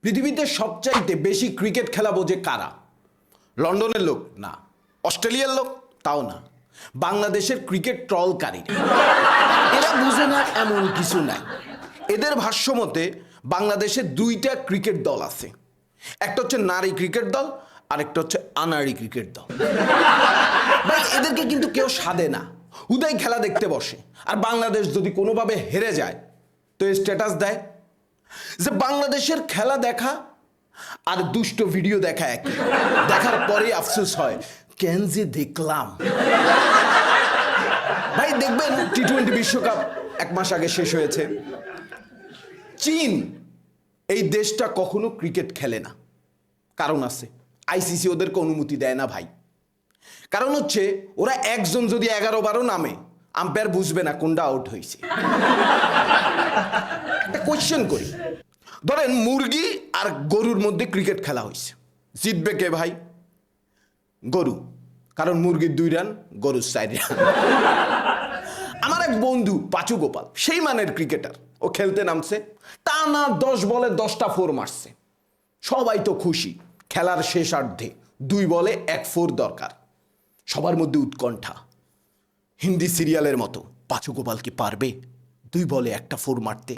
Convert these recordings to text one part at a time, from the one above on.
পৃথিবীতে সবচাইতে বেশি ক্রিকেট খেলা বোঝে কারা? লন্ডনের লোক না, অস্ট্রেলিয়ার লোক তাও না, বাংলাদেশের ক্রিকেট ট্রলকারী। এরা বুঝে না এমন কিছু নাই। এদের ভাষ্য মতে বাংলাদেশে দুইটা ক্রিকেট দল আছে, একটা হচ্ছে নারী ক্রিকেট দল আর একটা হচ্ছে আনাড়ি ক্রিকেট দল। ভাই এদেরকে কিন্তু কেউ সাধে না, হুদাই খেলা দেখতে বসে। আর বাংলাদেশ যদি কোনোভাবে হেরে যায় তো স্ট্যাটাস দেয় যে বাংলাদেশের খেলা দেখা আর দুষ্ট ভিডিও দেখা একই, দেখার পরে আফসোস হয় কেন যে দেখলাম। ভাই দেখবেন টি-20 বিশ্বকাপ 1 মাস আগে শেষ হয়েছে। চীন এই দেশটা কখনো ক্রিকেট খেলে না, কারণ আছে, আইসিসি ওদেরকে অনুমতি দেয় না ভাই। কারণ হচ্ছে ওরা একজন যদি 11-12 নামে আম্পায়ার বুঝবে না কোনটা আউট হয়েছে। একটা কোয়েশ্চেন করি, ধরেন মুরগি আর গরুর মধ্যে ক্রিকেট খেলা হয়েছে, জিতবে কে ভাই? গরু, কারণ মুরগির 2 রান, গরুর 4 রান। আমার এক বন্ধু পাঁচু গোপাল, সেই মানের ক্রিকেটার, ও খেলতে নামছে, টানা 10 বলে 10টা 4 মারছে। সবাই তো খুশি, খেলার শেষার্ধে 2 বলে 1 4 দরকার। সবার মধ্যে উৎকণ্ঠা, হিন্দি সিরিয়ালের মতো, পাঁচু গোপাল কি পারবে 2 বলে 1টা 4 মারতে?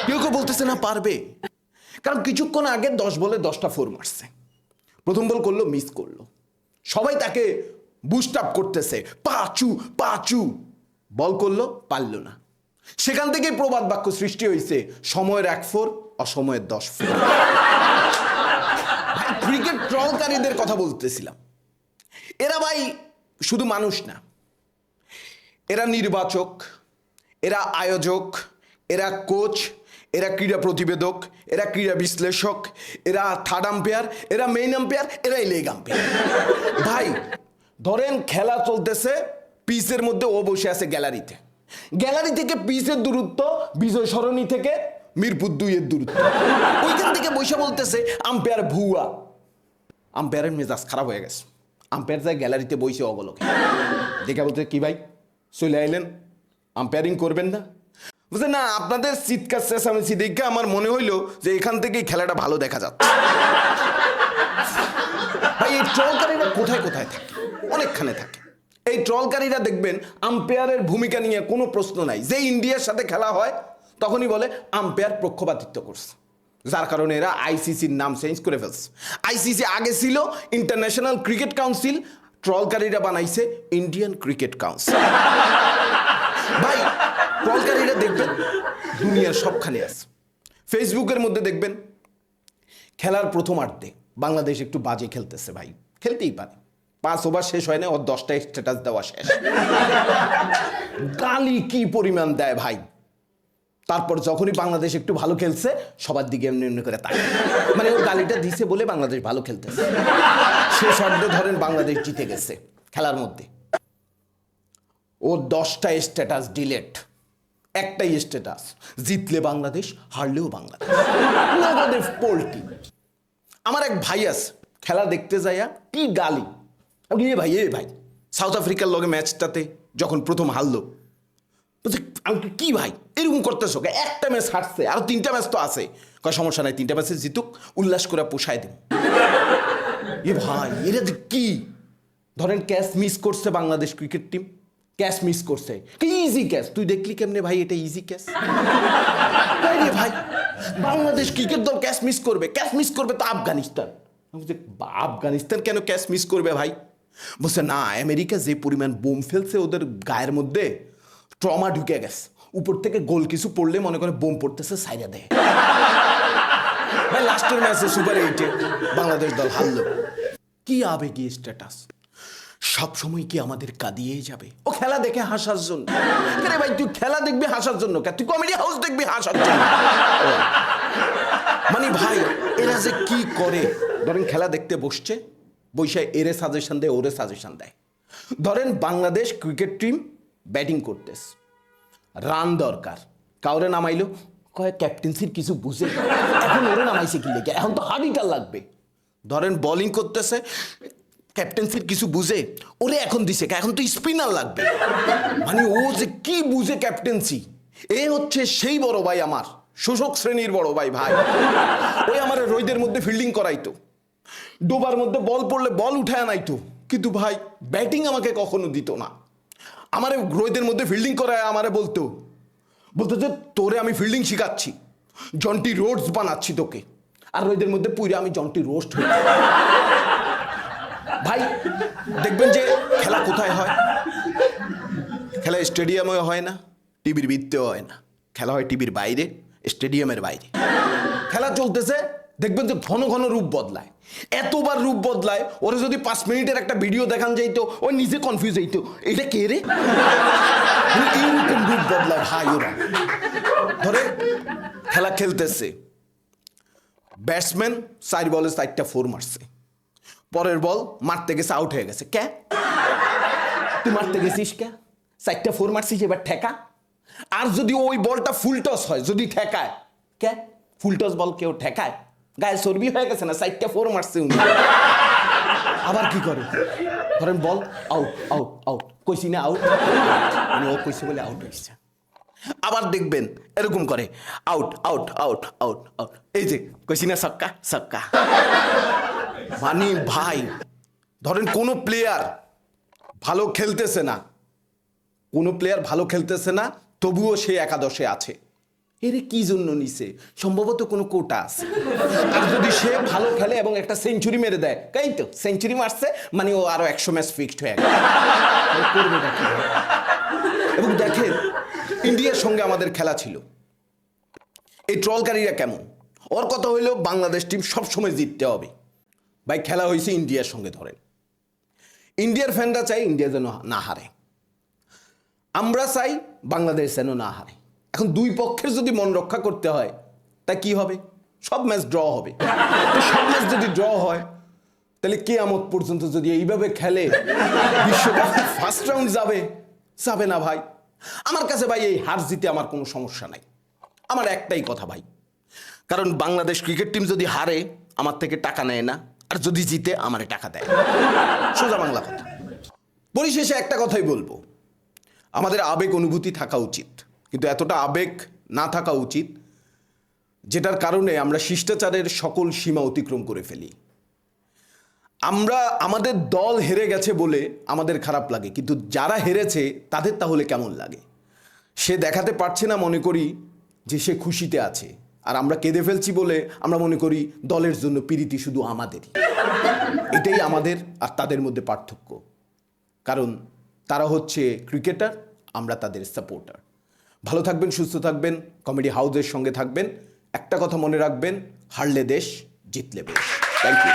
কেউ কেউ বলতেছে না পারবে, কারণ কিছুক্ষণ আগে 10 বলে 10টা 4 মারছে। প্রথম বল করলো, মিস করলো, সবাই তাকে বুস্ট আপ করতেছে, পাঁচু পাঁচু। বল করলো, পারলো না। সেখান থেকেই প্রবাদ বাক্য সৃষ্টি হয়েছে, সময়ের 1 4, অসময়ের 10 4। ভাই ক্রিকেট ট্রলকারীদের কথা বলতেছিলাম। এরা ভাই শুধু মানুষ না, এরা নির্বাচক, এরা আয়োজক, এরা কোচ, এরা ক্রীড়া প্রতিবেদক, এরা ক্রীড়া বিশ্লেষক, এরা থার্ড আম্পায়ার, এরা মেইন আম্পায়ার, এরাই লেগ আম্পায়ার। ভাই ধরেন খেলা চলতেছে, পিচের মধ্যে ও বসে আছে গ্যালারিতে, গ্যালারি থেকে পিচের দূরত্ব বিজয় সরণি থেকে মিরপুর 2 এর দূরত্ব। ওইখান থেকে বসে বলতেছে আম্পায়ার ভুয়া। আম্পায়ারের মেজাজ খারাপ হয়ে গেছে, আম্পায়ার যায় গ্যালারিতে বসে অবলোকে দেখে বলতে, কি ভাই চলে আইলেন, আম্পায়ারিং করবেন না? বুঝলেন না, আপনাদের চিৎকার চেঁচামেচি দেখে আমার মনে হইলো যে এখান থেকেই খেলাটা ভালো দেখা যাচ্ছে। ভাই এই ট্রলকারীরা কোথায় কোথায় থাকে, অনেকখানে থাকে। এই ট্রলকারীরা দেখবেন আম্পায়ারের ভূমিকা নিয়ে কোনো প্রশ্ন নাই, যে ইন্ডিয়ার সাথে খেলা হয় তখনই বলে আম্পায়ার পক্ষপাতিত্ব করছে, যার কারণে এরা আইসিসির নাম চেঞ্জ করে ফেলছে। আইসিসি আগে ছিল ইন্টারন্যাশনাল ক্রিকেট কাউন্সিল, ট্রলকারীরা বানাইছে ইন্ডিয়ান ক্রিকেট কাউন্সিল। ভাই ট্রলকারীরা দেখবেন দুনিয়ার সবখানে আছে। ফেসবুকের মধ্যে দেখবেন খেলার প্রথমার্ধে বাংলাদেশ একটু বাজে খেলতেছে, ভাই খেলতেই পারে, 5 ওভার শেষ হয় না ওর 10টা স্ট্যাটাস দেওয়া শেষ। গালি কি পরিমাণ দেয় ভাই। তারপর যখনই বাংলাদেশ একটু ভালো খেলছে সবার দিকে এমনি এমনি করে তাকায়, মানে ওর গালিটা দিছে বলে বাংলাদেশ ভালো খেলতেছে। শেষ অর্ধে ধরেন বাংলাদেশ জিতে গেছে খেলার মধ্যে, ও 10টা স্ট্যাটাস ডিলেট, একটাই স্ট্যাটাস, জিতলে বাংলাদেশ, হারলেও বাংলাদেশ, পোল্টি। আমার এক ভাই আছে, খেলা দেখতে যাইয়া কি গালি, এ ভাই সাউথ আফ্রিকার লগে ম্যাচটাতে যখন প্রথম হারলো, আমি কি ভাই এরকম করতেছো, একটা ম্যাচ হারছে, আরো 3টা ম্যাচ তো আছে, কয় সমস্যা নাই, 3টা ম্যাচে জিতুক, উল্লাস করে পোষায় দিন। এ ভাই এরা কি, ধরেন ক্যাচ মিস করছে Bangladesh cricket team, catch miss করছে, কি ইজি ক্যাচ, তুই দেখলি কেমনে ভাই এটা ইজি ক্যাচ? ভাই বাংলাদেশ ক্রিকেট দল ক্যাচ মিস করবে, ক্যাচ মিস করবে তো আফগানিস্তান। আফগানিস্তান কেন ক্যাচ মিস করবে ভাই? বলছে না, আমেরিকা যে পরিমাণ বোম ফেলছে ওদের গায়ের মধ্যে, ট্রমা ঢুকে গেছে, উপর থেকে গোল কিছু পড়লে মনে করে বোম পড়তেছে, সাইরা দেয়। ভাই লাস্টের ম্যাচে সুপার 8-এ বাংলাদেশ দল হারলো, কি আবেগী স্ট্যাটাস। সব সময় কি আমাদের কাঁদিয়ে যাবে? ও খেলা দেখে হাসার জন্য। আরে ভাই তুই খেলা দেখবি হাসার জন্য, তুই কমেডি হাউস দেখবি হাসার জন্য? মানে ভাই এরা যে কি করে, ধরেন খেলা দেখতে বসছে, বসে এরে সাজেশন দেয়, ওরে সাজেশন দেয়। ধরেন বাংলাদেশ ক্রিকেট টিম ব্যাটিং করতেছে, রান দরকার, কাউরে নামাইলো, কয় ক্যাপ্টেন্সির কিছু বুঝে, এখন ওরে নামাইছে কি লেগে, এখন তো হার্ডিটার লাগবে। ধরেন বোলিং করতেছে, ক্যাপ্টেন্সির কিছু বুঝে, ওরে এখন দিছে, এখন তো স্পিনার লাগবে। মানে ও যে কি বুঝে ক্যাপ্টেন্সি, এ হচ্ছে সেই বড় ভাই, আমার শোষক শ্রেণীর বড় ভাই। ভাই ওই আমার রোদের মধ্যে ফিল্ডিং করাইতো, ডোবার মধ্যে বল পড়লে বল উঠায় আনাইতো, কিন্তু ভাই ব্যাটিং আমাকে কখনো দিত না। আমারে রোদের মধ্যে ফিল্ডিং করায় আমারে বলতো যে তোরে আমি ফিল্ডিং শিখাচ্ছি, জন্টি রোডস বানাচ্ছি তোকে, আর রোদের মধ্যে পুরো আমি জন্টি রোস্ট হই। ভাই দেখবেন যে খেলা কোথায় হয়? খেলা স্টেডিয়ামে হয় না, টিভির ভিত্তিও হয় না, খেলা হয় টিভির বাইরে, স্টেডিয়ামের বাইরে। খেলা চলতেছে, দেখবেন যে ঘন ঘন রূপ বদলায়, এতবার রূপ বদলায়, ওরা যদি 5 মিনিটের একটা ভিডিও দেখান যাইতো ও নিজে কনফিউজ হইতো, এটা কে রে? এইরকম রূপ বদলায় ভাই ওরা। ধরে খেলা খেলতেছে, ব্যাটসম্যান 4 বলে 4টা 4 মারছে, পরের বল মারতে গেছে, আউট হয়ে গেছে। কে তুই মারতে গেছিস? কে 4টা 4 মারছিস, এবার ঠেকা। আর যদি ওই বলটা ফুল টস হয়, যদি ঠেকায়, কে ফুল টস বল কেউ ঠেকায়? গায়ে চর্বি হয়ে গেছে না, 4টা 4 মারছে উনি। আবার কি করে? ধরেন বল আউট আউট আউট, কইছি না আউট, মানে ও কইছে বলে আউট হয়েছে। আবার দেখবেন এরকম করে out out out out out, এই যে কইছি না ছক্কা ছক্কা। মানে ভাই ধরেন কোনো প্লেয়ার ভালো খেলতেছে না, কোনো প্লেয়ার ভালো খেলতেছে না, তবুও সে একাদশে আছে। এর কি জন্য নিছে? সম্ভবত কোনো কোটা আছে। আর যদি সে ভালো খেলে এবং একটা সেঞ্চুরি মেরে দেয়, তাই তো সেঞ্চুরি মারছে মানে ও আরো 100 ম্যাচ ফিক্সড হয়ে গেল। এবং দেখেন ইন্ডিয়ার সঙ্গে আমাদের খেলা ছিল, এই ট্রলকারীরা কেমন, ওর কথা হইলো বাংলাদেশ টিম সবসময় জিততে হবে। ভাই খেলা হয়েছে ইন্ডিয়ার সঙ্গে, ধরেন ইন্ডিয়ার ফ্যানরা চাই ইন্ডিয়া যেন না হারে, আমরা চাই বাংলাদেশ যেন না হারে। এখন দুই পক্ষের যদি মন রক্ষা করতে হয় তা কি হবে? সব ম্যাচ ড্র হবে। তো সব ম্যাচ যদি ড্র হয় তাহলে কিয়ামত পর্যন্ত যদি এইভাবে খেলে বিশ্বকাপ ফার্স্ট রাউন্ড যাবে? যাবে না ভাই। আমার কাছে ভাই এই হার জিতে আমার কোনো সমস্যা নাই, আমার একটাই কথা ভাই, কারণ বাংলাদেশ ক্রিকেট টিম যদি হারে আমার থেকে টাকা নেয় না, আর যদি জিতে আমারে টাকা দেয়, সোজা বাংলা কথা। পরিশেষে একটা কথাই বলবো, আমাদের আবেগ অনুভূতি থাকা উচিত, কিন্তু এতটা আবেগ না থাকা উচিত যেটার কারণে আমরা শিষ্টাচারের সকল সীমা অতিক্রম করে ফেলি। আমরা আমাদের দল হেরে গেছে বলে আমাদের খারাপ লাগে, কিন্তু যারা হেরেছে তাদের তাহলে কেমন লাগে? সে দেখাতে পারছে না মনে করি যে সে খুশিতে আছে, আর আমরা কেঁদে ফেলছি বলে আমরা মনে করি দলের জন্য প্রীতি শুধু আমাদেরই। এটাই আমাদের আর তাদের মধ্যে পার্থক্য, কারণ তারা হচ্ছে ক্রিকেটার, আমরা তাদের সাপোর্টার। ভালো থাকবেন, সুস্থ থাকবেন, কমেডি হাউসের সঙ্গে থাকবেন। একটা কথা মনে রাখবেন, হারলে দেশ, জিতলে বেশ। Thank you.